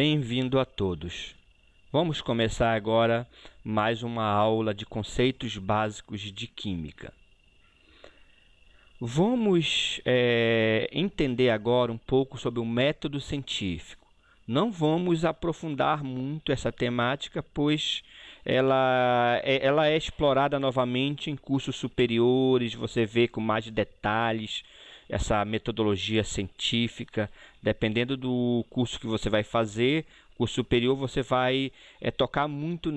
Bem-vindo a todos. Vamos começar agora mais uma aula de conceitos básicos de química. Vamos entender agora um pouco sobre o método científico. Não vamos aprofundar muito essa temática, pois ela é explorada novamente em cursos superiores, você vê com mais detalhes essa metodologia científica. Dependendo do curso que você vai fazer, curso superior, você vai tocar muito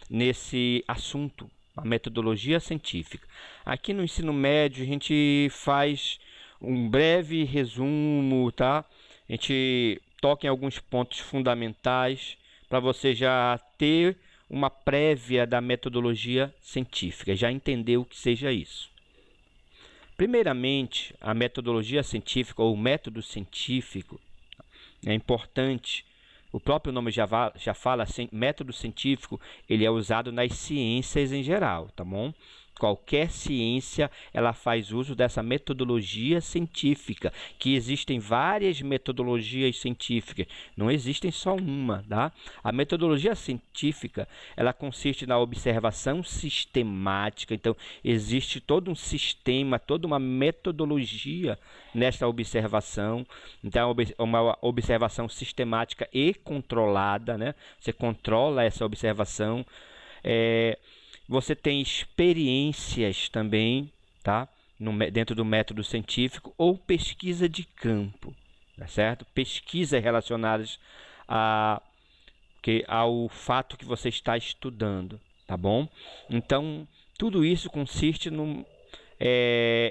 nesse assunto, a metodologia científica. Aqui no ensino médio a gente faz um breve resumo, tá? A gente toca em alguns pontos fundamentais para você já ter uma prévia da metodologia científica, já entender o que seja isso. Primeiramente, a metodologia científica ou o método científico é importante. O próprio nome já fala assim, método científico, ele é usado nas ciências em geral, tá bom? Qualquer ciência, ela faz uso dessa metodologia científica, que existem várias metodologias científicas, não existem só uma, tá? A metodologia científica, ela consiste na observação sistemática, então existe todo um sistema, toda uma metodologia nesta observação, então é uma observação sistemática e controlada, né? Você controla essa observação, você tem experiências também, tá? Dentro do método científico ou pesquisa de campo, tá certo? Pesquisas relacionadas ao fato que você está estudando, tá bom? Então, tudo isso consiste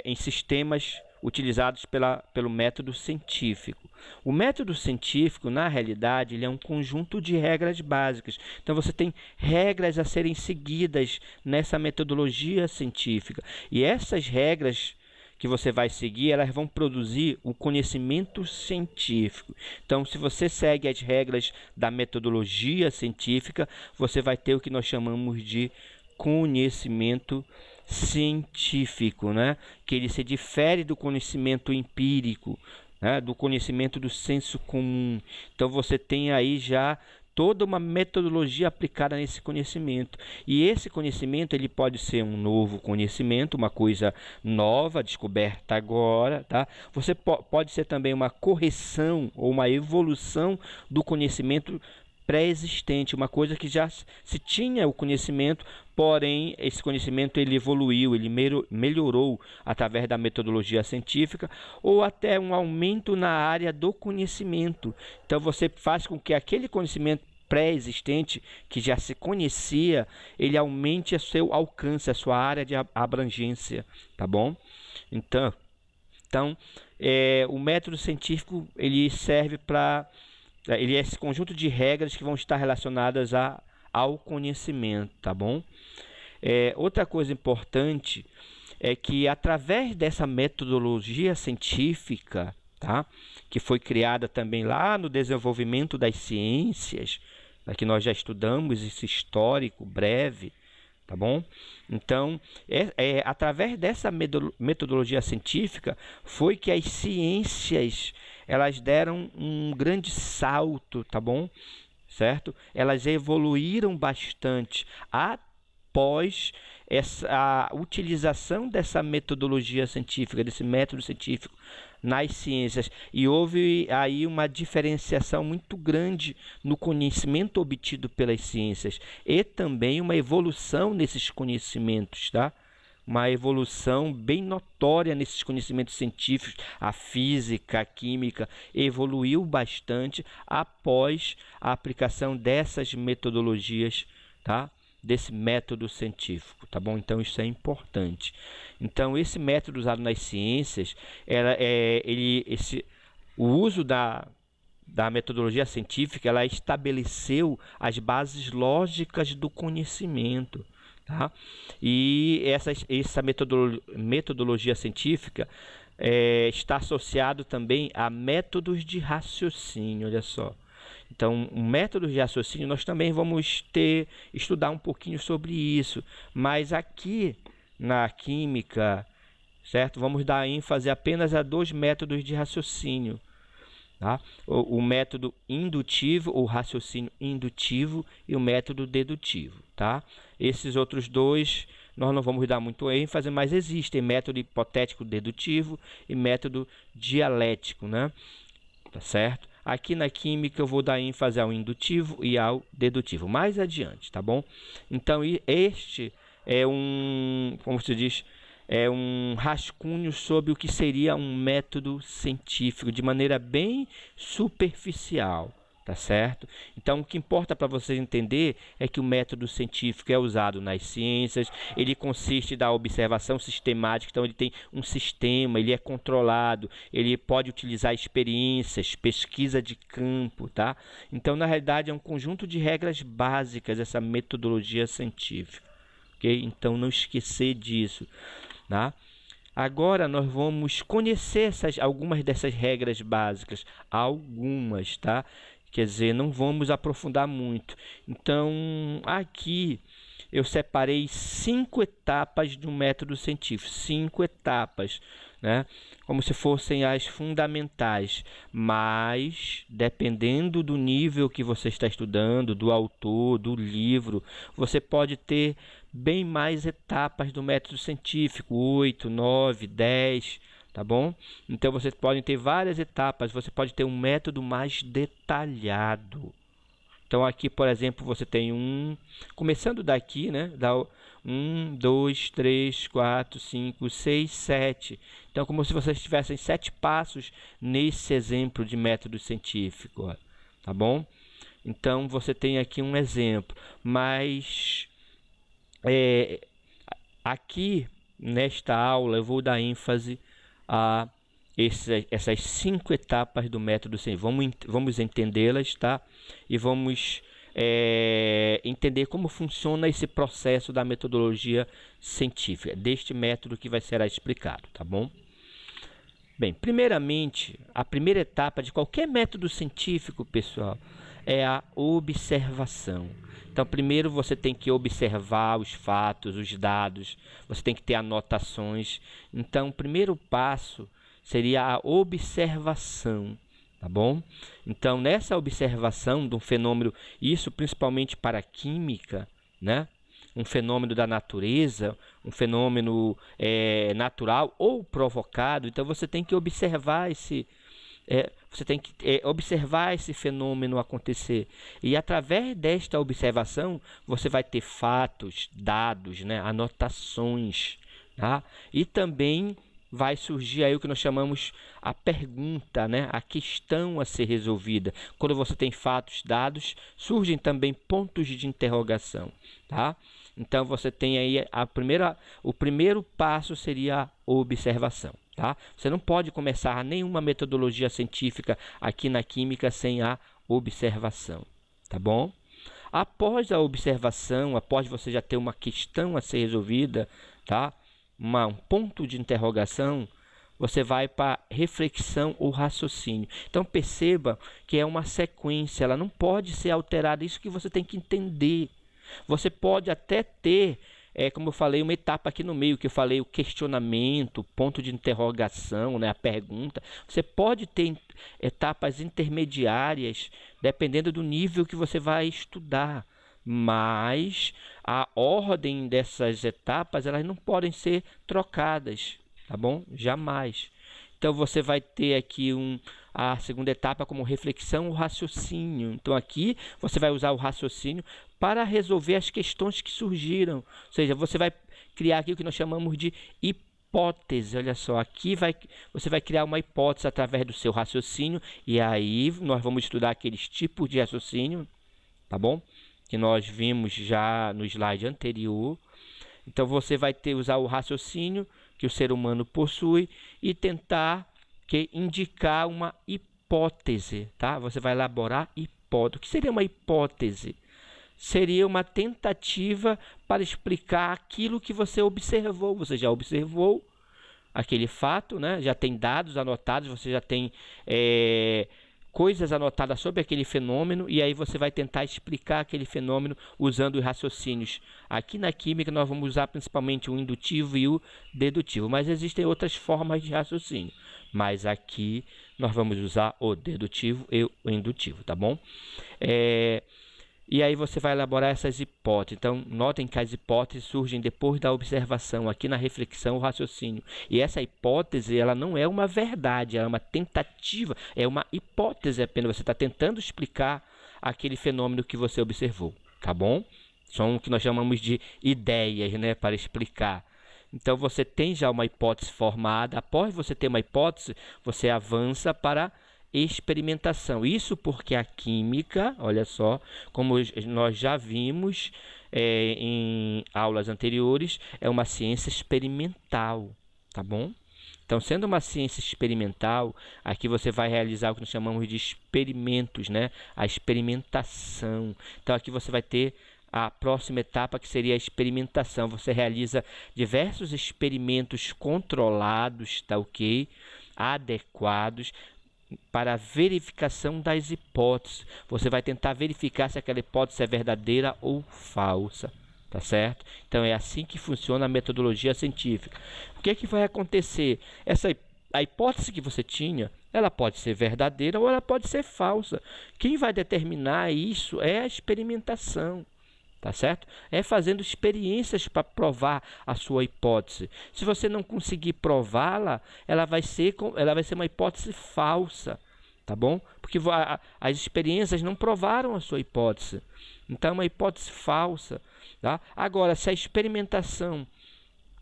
em sistemas utilizados pelo método científico. O método científico, na realidade, ele é um conjunto de regras básicas. Então, você tem regras a serem seguidas nessa metodologia científica. E essas regras que você vai seguir, elas vão produzir o conhecimento científico. Então, se você segue as regras da metodologia científica, você vai ter o que nós chamamos de conhecimento científico, né? Que ele se difere do conhecimento empírico, né? Do conhecimento do senso comum. Então você tem aí já toda uma metodologia aplicada nesse conhecimento. E esse conhecimento, ele pode ser um novo conhecimento, uma coisa nova, descoberta agora, tá? Você pode ser também uma correção ou uma evolução do conhecimento pré-existente, uma coisa que já se tinha o conhecimento, porém esse conhecimento ele evoluiu, ele melhorou através da metodologia científica, ou até um aumento na área do conhecimento. Então você faz com que aquele conhecimento pré-existente, que já se conhecia, ele aumente o seu alcance, a sua área de abrangência, tá bom? Então o método científico ele serve para ele é esse conjunto de regras que vão estar relacionadas ao conhecimento, tá bom? Outra coisa importante é que através dessa metodologia científica, tá? Que foi criada também lá no desenvolvimento das ciências, que nós já estudamos esse histórico breve, tá bom? Então, através dessa metodologia científica foi que as ciências elas deram um grande salto, tá bom? Certo? Elas evoluíram bastante após a utilização dessa metodologia científica, desse método científico nas ciências, e houve aí uma diferenciação muito grande no conhecimento obtido pelas ciências e também uma evolução nesses conhecimentos, tá? Uma evolução bem notória nesses conhecimentos científicos. A física, a química evoluiu bastante após a aplicação dessas metodologias, tá? Desse método científico, tá bom? Então isso é importante. Então esse método usado nas ciências, o uso da metodologia científica, ela estabeleceu as bases lógicas do conhecimento, tá? E essa metodologia científica está associado também a métodos de raciocínio, olha só. Então, um método de raciocínio, nós também vamos estudar um pouquinho sobre isso, mas aqui na química, certo? Vamos dar ênfase apenas a 2 métodos de raciocínio, tá? O método indutivo, o raciocínio indutivo e o método dedutivo, tá? Esses outros dois nós não vamos dar muito ênfase, mas existem método hipotético dedutivo e método dialético, né? Tá certo? Aqui na química eu vou dar ênfase ao indutivo e ao dedutivo mais adiante, tá bom? Então este é como se diz, é um rascunho sobre o que seria um método científico de maneira bem superficial, tá certo? Então o que importa para vocês entender é que o método científico é usado nas ciências, ele consiste da observação sistemática, então ele tem um sistema, ele é controlado, ele pode utilizar experiências, pesquisa de campo, tá? Então na realidade é um conjunto de regras básicas essa metodologia científica, ok? Então não esquecer disso, tá? Agora nós vamos conhecer algumas dessas regras básicas, algumas, tá? Quer dizer, não vamos aprofundar muito. Então, aqui eu separei 5 etapas de um método científico, 5 etapas, né? Como se fossem as fundamentais, mas dependendo do nível que você está estudando, do autor, do livro, você pode ter bem mais etapas do método científico, 8, 9, 10, tá bom? Então vocês podem ter várias etapas, você pode ter um método mais detalhado. Então aqui, por exemplo, você tem começando daqui, né? Dá 1, 2, 3, 4, 5, 6, 7. Então, como se vocês tivessem 7 passos nesse exemplo de método científico, ó, tá bom? Então você tem aqui um exemplo, mas aqui nesta aula eu vou dar ênfase a essas 5 etapas do método científico. Vamos entendê-las, tá? E vamos entender como funciona esse processo da metodologia científica, deste método que vai ser explicado, tá bom? Bem, primeiramente, a primeira etapa de qualquer método científico, pessoal, é a observação. Então, primeiro você tem que observar os fatos, os dados, você tem que ter anotações. Então, o primeiro passo seria a observação, tá bom? Então, nessa observação de um fenômeno, isso principalmente para a química, né? Um fenômeno da natureza, um fenômeno natural ou provocado, então você tem que observar esse fenômeno acontecer. E através desta observação, você vai ter fatos, dados, né? Anotações, tá? E também vai surgir aí o que nós chamamos a pergunta, né? A questão a ser resolvida. Quando você tem fatos, dados, surgem também pontos de interrogação, tá? Então você tem aí o primeiro passo seria a observação, tá? Você não pode começar nenhuma metodologia científica aqui na química sem a observação, tá bom? Após a observação, após você já ter uma questão a ser resolvida, tá? Um ponto de interrogação, você vai para reflexão ou raciocínio. Então perceba que é uma sequência, ela não pode ser alterada, isso que você tem que entender. Você pode até ter, como eu falei, uma etapa aqui no meio, que eu falei o questionamento, o ponto de interrogação, né, a pergunta. Você pode ter etapas intermediárias, dependendo do nível que você vai estudar. Mas a ordem dessas etapas, elas não podem ser trocadas, tá bom? Jamais. Então você vai ter aqui a segunda etapa como reflexão ou raciocínio. Então aqui você vai usar o raciocínio para resolver as questões que surgiram. Ou seja, você vai criar aqui o que nós chamamos de hipótese. Olha só, aqui você vai criar uma hipótese através do seu raciocínio. E aí nós vamos estudar aqueles tipos de raciocínio, tá bom? Que nós vimos já no slide anterior. Então você vai usar o raciocínio que o ser humano possui e tentar indicar uma hipótese, tá? Você vai elaborar hipótese. O que seria uma hipótese? Seria uma tentativa para explicar aquilo que você observou. Você já observou aquele fato, né? Já tem dados anotados, você já tem coisas anotadas sobre aquele fenômeno, e aí você vai tentar explicar aquele fenômeno usando os raciocínios. Aqui na química nós vamos usar principalmente o indutivo e o dedutivo, mas existem outras formas de raciocínio. mas aqui nós vamos usar o dedutivo e o indutivo, tá bom? E aí você vai elaborar essas hipóteses. Então, notem que as hipóteses surgem depois da observação, aqui na reflexão, o raciocínio. E essa hipótese, ela não é uma verdade, ela é uma tentativa, é uma hipótese apenas. Você está tentando explicar aquele fenômeno que você observou, tá bom? São o que nós chamamos de ideias, né, para explicar. Então, você tem já uma hipótese formada. Após você ter uma hipótese, você avança para experimentação. Isso porque a química, olha só, como nós já vimos em aulas anteriores, é uma ciência experimental, tá bom? Então, sendo uma ciência experimental, aqui você vai realizar o que nós chamamos de experimentos, né? A experimentação. Então, aqui você vai ter a próxima etapa, que seria a experimentação. Você realiza diversos experimentos controlados, tá ok? Adequados, para a verificação das hipóteses. Você vai tentar verificar se aquela hipótese é verdadeira ou falsa, tá certo? Então, é assim que funciona a metodologia científica. O que é que vai acontecer? A hipótese que você tinha, ela pode ser verdadeira ou ela pode ser falsa. Quem vai determinar isso é a experimentação. Tá certo? É fazendo experiências para provar a sua hipótese. Se você não conseguir prová-la, ela vai ser uma hipótese falsa, tá bom? Porque as experiências não provaram a sua hipótese. Então, é uma hipótese falsa, tá? Agora, se a experimentação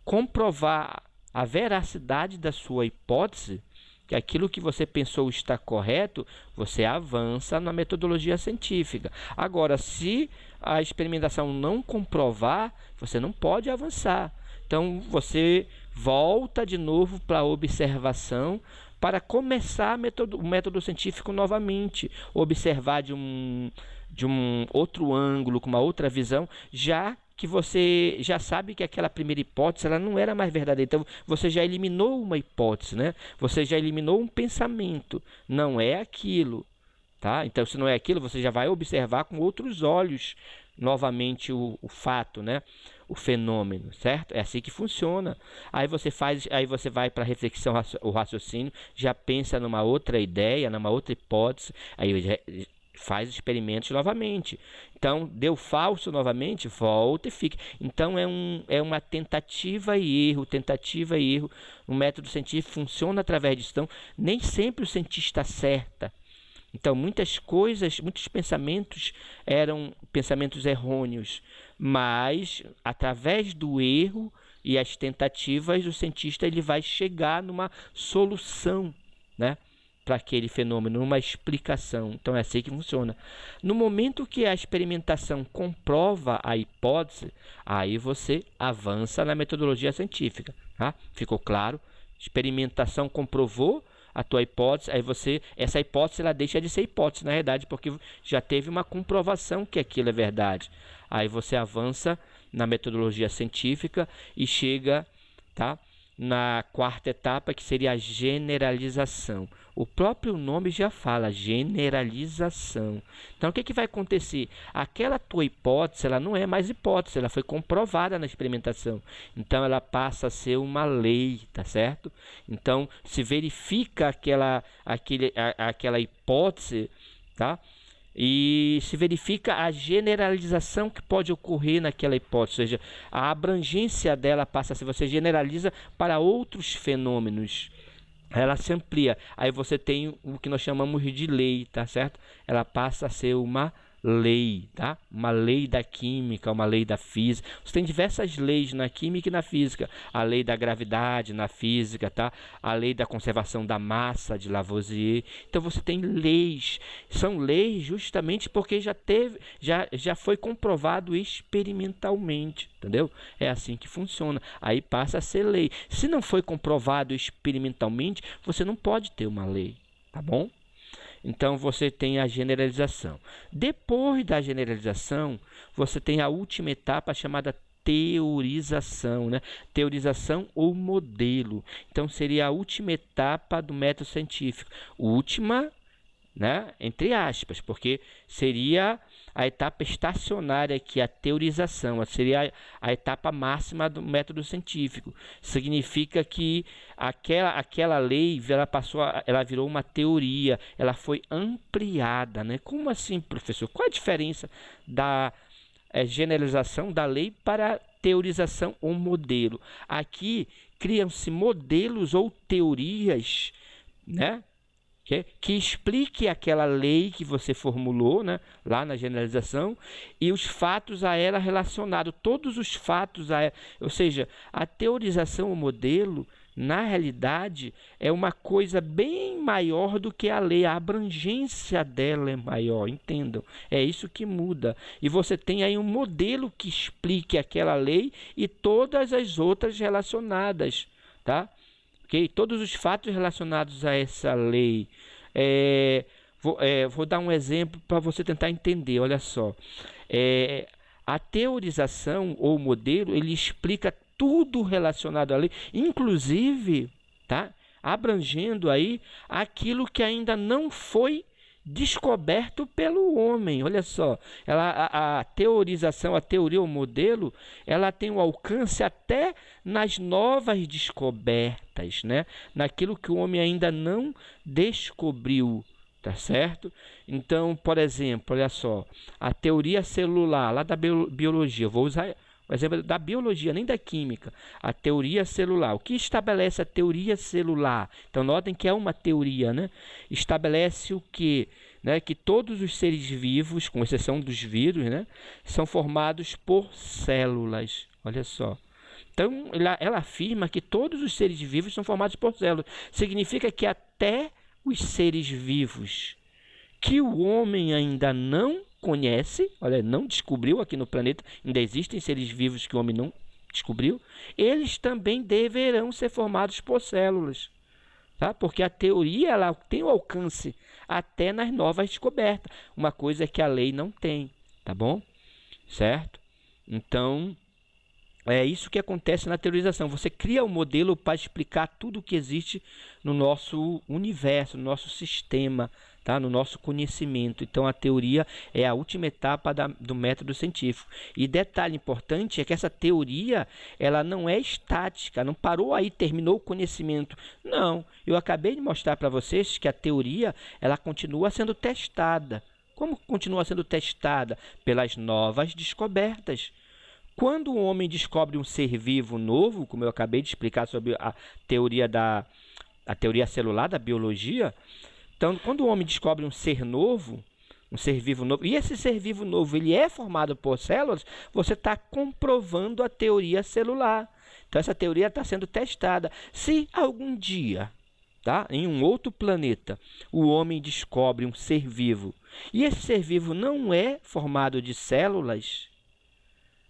comprovar a veracidade da sua hipótese, que aquilo que você pensou está correto, você avança na metodologia científica. Agora, se a experimentação não comprovar, você não pode avançar. Então, você volta de novo para a observação para começar o método científico novamente. Observar de um outro ângulo, com uma outra visão, já que você já sabe que aquela primeira hipótese ela não era mais verdadeira. Então, você já eliminou uma hipótese, né? Você já eliminou um pensamento. Não é aquilo, tá? Então, se não é aquilo, você já vai observar com outros olhos novamente o fato, né? O fenômeno, certo? É assim que funciona. Aí você vai para a reflexão, o raciocínio, já pensa numa outra ideia, numa outra hipótese, aí faz experimentos novamente. Então, deu falso novamente, volta e fica. Então, é uma tentativa e erro. O método científico funciona através disso. Então, nem sempre o cientista acerta. Então, muitos pensamentos eram pensamentos errôneos, mas, através do erro e as tentativas, o cientista ele vai chegar numa solução, né? Para aquele fenômeno, uma explicação. Então, é assim que funciona. No momento que a experimentação comprova a hipótese, aí você avança na metodologia científica. Tá? Ficou claro? Experimentação comprovou a tua hipótese, aí essa hipótese ela deixa de ser hipótese, na verdade, porque já teve uma comprovação que aquilo é verdade. Aí você avança na metodologia científica e chega, tá? Na quarta etapa, que seria a generalização. O próprio nome já fala, generalização. Então, o que vai acontecer? Aquela tua hipótese, ela não é mais hipótese, ela foi comprovada na experimentação. Então, ela passa a ser uma lei, tá certo? Então, se verifica aquela hipótese, tá? E se verifica a generalização que pode ocorrer naquela hipótese, ou seja, a abrangência dela passa a ser, você generaliza para outros fenômenos, ela se amplia, aí você tem o que nós chamamos de lei, tá certo? Ela passa a ser uma lei, tá? Uma lei da química, uma lei da física. Você tem diversas leis na química e na física. A lei da gravidade na física, tá? A lei da conservação da massa de Lavoisier. Então você tem leis. São leis justamente porque já foi comprovado experimentalmente, entendeu? É assim que funciona. Aí passa a ser lei. Se não foi comprovado experimentalmente, você não pode ter uma lei, tá bom? Então, você tem a generalização. Depois da generalização, você tem a última etapa chamada teorização, né? Teorização ou modelo. Então, seria a última etapa do método científico. Última, né? Entre aspas, porque seria a etapa estacionária, que é a teorização, seria a etapa máxima do método científico. Significa que aquela lei ela virou uma teoria, ela foi ampliada, né? Como assim, professor? Qual a diferença da generalização da lei para teorização ou modelo? Aqui criam-se modelos ou teorias, né, que explique aquela lei que você formulou, né, lá na generalização, e os fatos a ela relacionados, todos os fatos a ela. Ou seja, a teorização ou modelo, na realidade, é uma coisa bem maior do que a lei. A abrangência dela é maior, entendam? É isso que muda. E você tem aí um modelo que explique aquela lei e todas as outras relacionadas, tá? Okay? Todos os fatos relacionados a essa lei. Vou dar um exemplo para você tentar entender. Olha só. A teorização ou modelo, ele explica tudo relacionado à lei, inclusive, tá, abrangendo aí aquilo que ainda não foi descoberto pelo homem. Olha só, a teorização, a teoria ou modelo, ela tem um alcance até nas novas descobertas, né? Naquilo que o homem ainda não descobriu, tá certo? Então, por exemplo, olha só, a teoria celular, lá da biologia, vou usar o exemplo da biologia, nem da química, a teoria celular. O que estabelece a teoria celular? Então, notem que é uma teoria, né? Estabelece o quê? Né? Que todos os seres vivos, com exceção dos vírus, né, são formados por células. Olha só. Então, ela afirma que todos os seres vivos são formados por células. Significa que até os seres vivos que o homem ainda não conhece, olha, não descobriu aqui no planeta, ainda existem seres vivos que o homem não descobriu, eles também deverão ser formados por células, tá? Porque a teoria ela tem o alcance até nas novas descobertas, uma coisa que a lei não tem, tá bom? Certo? Então, é isso que acontece na teorização. Você cria um modelo para explicar tudo o que existe no nosso universo, no nosso sistema, tá? No nosso conhecimento. Então, a teoria é a última etapa do método científico. E detalhe importante é que essa teoria ela não é estática, não parou aí, terminou o conhecimento. Não, eu acabei de mostrar para vocês que a teoria ela continua sendo testada. Como continua sendo testada? Pelas novas descobertas. Quando o homem descobre um ser vivo novo, como eu acabei de explicar sobre a teoria celular da biologia, então, quando o homem descobre um ser novo, um ser vivo novo, e esse ser vivo novo ele é formado por células, você está comprovando a teoria celular. Então, essa teoria está sendo testada. Se algum dia, tá, em um outro planeta, o homem descobre um ser vivo, e esse ser vivo não é formado de células,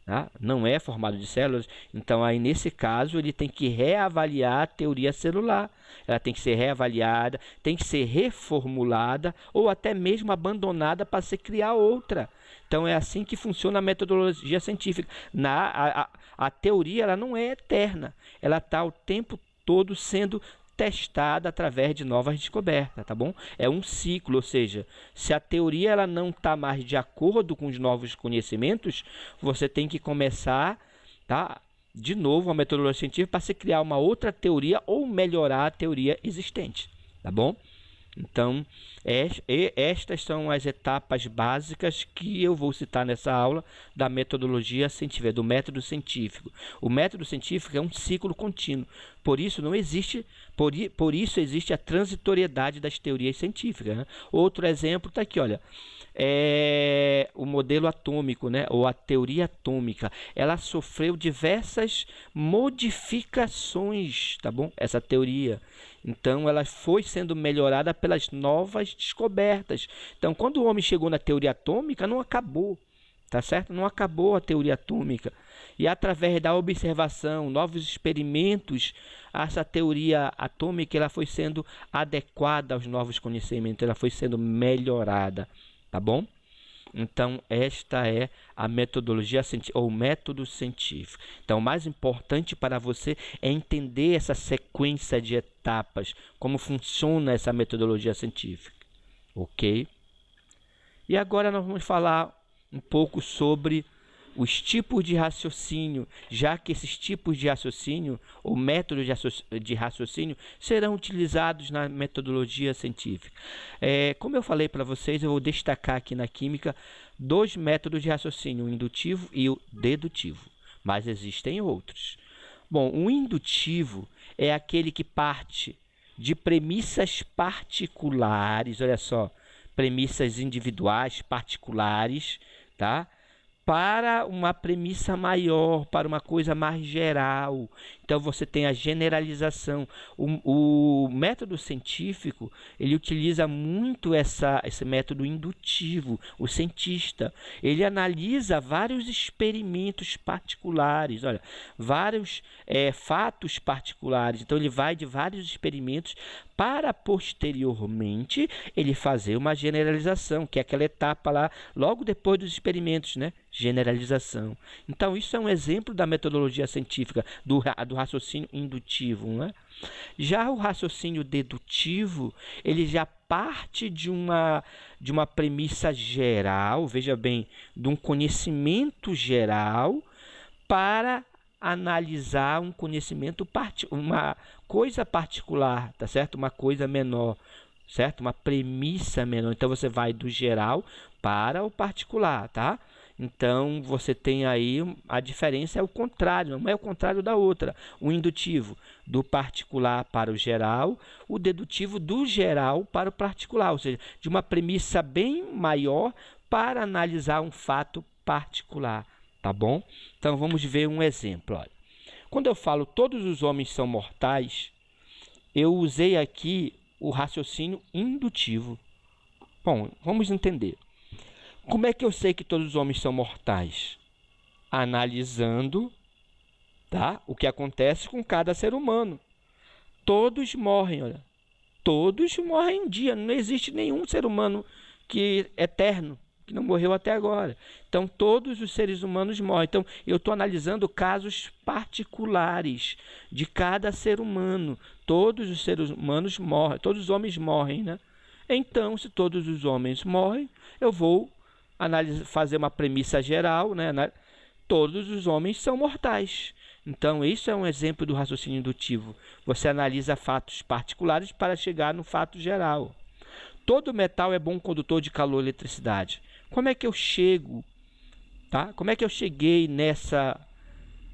tá? Não é formado de células, então aí nesse caso ele tem que reavaliar a teoria celular, ela tem que ser reavaliada, tem que ser reformulada ou até mesmo abandonada para se criar outra. Então é assim que funciona a metodologia científica. A teoria ela não é eterna, ela está o tempo todo sendo testada através de novas descobertas, tá bom? É um ciclo, ou seja, se a teoria ela não está mais de acordo com os novos conhecimentos, você tem que começar, tá, de novo a metodologia científica para se criar uma outra teoria ou melhorar a teoria existente, tá bom? Então, estas são as etapas básicas que eu vou citar nessa aula da metodologia científica, do método científico. O método científico é um ciclo contínuo, por isso existe a transitoriedade das teorias científicas, né? Outro exemplo está aqui, olha, o modelo atômico, né? Ou a teoria atômica, ela sofreu diversas modificações, tá bom? Essa teoria. Então, ela foi sendo melhorada pelas novas descobertas. Então, quando o homem chegou na teoria atômica, não acabou, tá certo? Não acabou a teoria atômica. E através da observação, novos experimentos, essa teoria atômica ela foi sendo adequada aos novos conhecimentos, ela foi sendo melhorada, tá bom? Então, esta é a metodologia científica, ou método científico. Então, o mais importante para você é entender essa sequência de etapas, como funciona essa metodologia científica, ok? E agora nós vamos falar um pouco sobre os tipos de raciocínio, já que esses tipos de raciocínio ou métodos de raciocínio serão utilizados na metodologia científica. Como eu falei para vocês, eu vou destacar aqui na química 2 métodos de raciocínio, o indutivo e o dedutivo, mas existem outros. Bom, o indutivo é aquele que parte de premissas particulares, olha só, premissas individuais, particulares, tá? Para uma premissa maior, para uma coisa mais geral. Então você tem a generalização. O método científico, ele utiliza muito esse método indutivo. O cientista, ele analisa vários experimentos particulares, olha, vários fatos particulares. Então ele vai de vários experimentos para posteriormente ele fazer uma generalização, que é aquela etapa lá, logo depois dos experimentos, né? Generalização. Então, isso é um exemplo da metodologia científica, do raciocínio indutivo, né? Já o raciocínio dedutivo, ele já parte de uma premissa geral, veja bem, de um conhecimento geral para analisar um conhecimento, uma coisa particular, tá certo? Uma coisa menor, certo? Uma premissa menor. Então, você vai do geral para o particular, tá? Então, você tem aí, a diferença é o contrário, não é o contrário da outra. O indutivo, do particular para o geral, o dedutivo, do geral para o particular, ou seja, de uma premissa bem maior para analisar um fato particular, tá bom? Então, vamos ver um exemplo. Olha. Quando eu falo todos os homens são mortais, eu usei aqui o raciocínio indutivo. Bom, vamos entender. Como é que eu sei que todos os homens são mortais? Analisando, tá, o que acontece com cada ser humano. Todos morrem, olha. Todos morrem um dia. Não existe nenhum ser humano que é eterno, que não morreu até agora. Então, todos os seres humanos morrem. Então, eu estou analisando casos particulares de cada ser humano. Todos os seres humanos morrem, todos os homens morrem, né? Então, se todos os homens morrem, eu vou fazer uma premissa geral, né? Todos os homens são mortais. Então, isso é um exemplo do raciocínio indutivo. Você analisa fatos particulares para chegar no fato geral. Todo metal é bom condutor de calor e eletricidade. Como é que eu chego, tá? Como é que eu cheguei nessa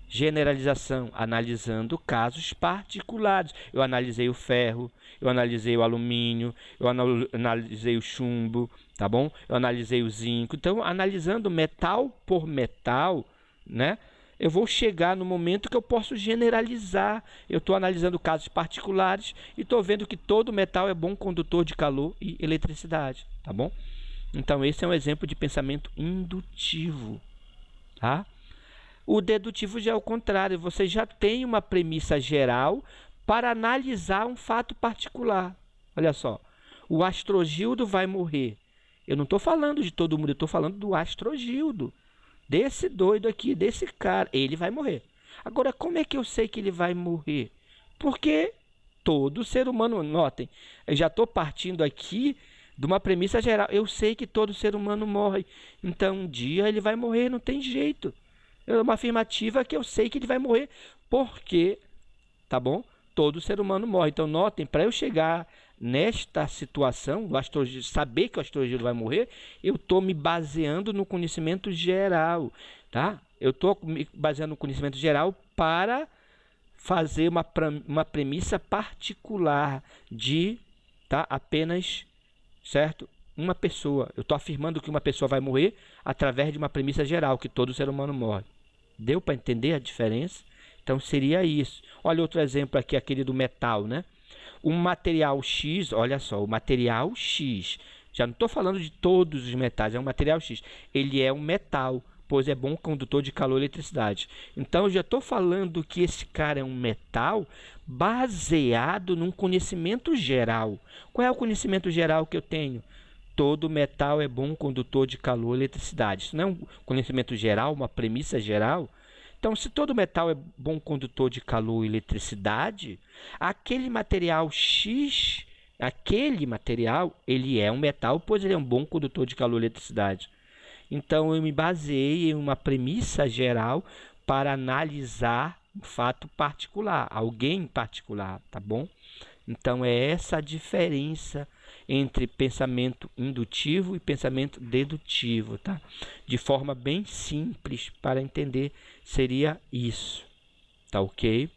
generalização? Analisando casos particulares. Eu analisei o ferro, eu analisei o alumínio, eu analisei o chumbo, tá bom? Eu analisei o zinco. Então, analisando metal por metal, né? Eu vou chegar no momento que eu posso generalizar. Eu estou analisando casos particulares e estou vendo que todo metal é bom condutor de calor e eletricidade, tá bom? Então, esse é um exemplo de pensamento indutivo, tá? O dedutivo já é o contrário. Você já tem uma premissa geral para analisar um fato particular. Olha só, o Astrogildo vai morrer. Eu não estou falando de todo mundo, eu estou falando do Astrogildo. Desse doido aqui, desse cara, ele vai morrer. Agora, como é que eu sei que ele vai morrer? Porque todo ser humano, notem, eu já estou partindo aqui de uma premissa geral. Eu sei que todo ser humano morre. Então, um dia ele vai morrer, não tem jeito. É uma afirmativa que eu sei que ele vai morrer, porque, tá bom? Todo ser humano morre. Então, notem, para eu chegar nesta situação, do saber que o astrogildo vai morrer, eu estou me baseando no conhecimento geral, tá? Eu estou me baseando no conhecimento geral para fazer uma premissa particular de, tá, apenas, certo, uma pessoa. Eu estou afirmando que uma pessoa vai morrer através de uma premissa geral, que todo ser humano morre. Deu para entender a diferença? Então, seria isso. Olha outro exemplo aqui, aquele do metal, né? Um material X, olha só, o material X, já não estou falando de todos os metais, é um material X. Ele é um metal, pois é bom condutor de calor e eletricidade. Então, eu já estou falando que esse cara é um metal baseado num conhecimento geral. Qual é o conhecimento geral que eu tenho? Todo metal é bom condutor de calor e eletricidade. Isso não é um conhecimento geral, uma premissa geral? Então, se todo metal é bom condutor de calor e eletricidade, aquele material X, ele é um metal, pois ele é um bom condutor de calor e eletricidade. Então eu me baseei em uma premissa geral para analisar um fato particular, alguém em particular, tá bom? Então é essa a diferença entre pensamento indutivo e pensamento dedutivo, tá? De forma bem simples para entender seria isso, tá ok?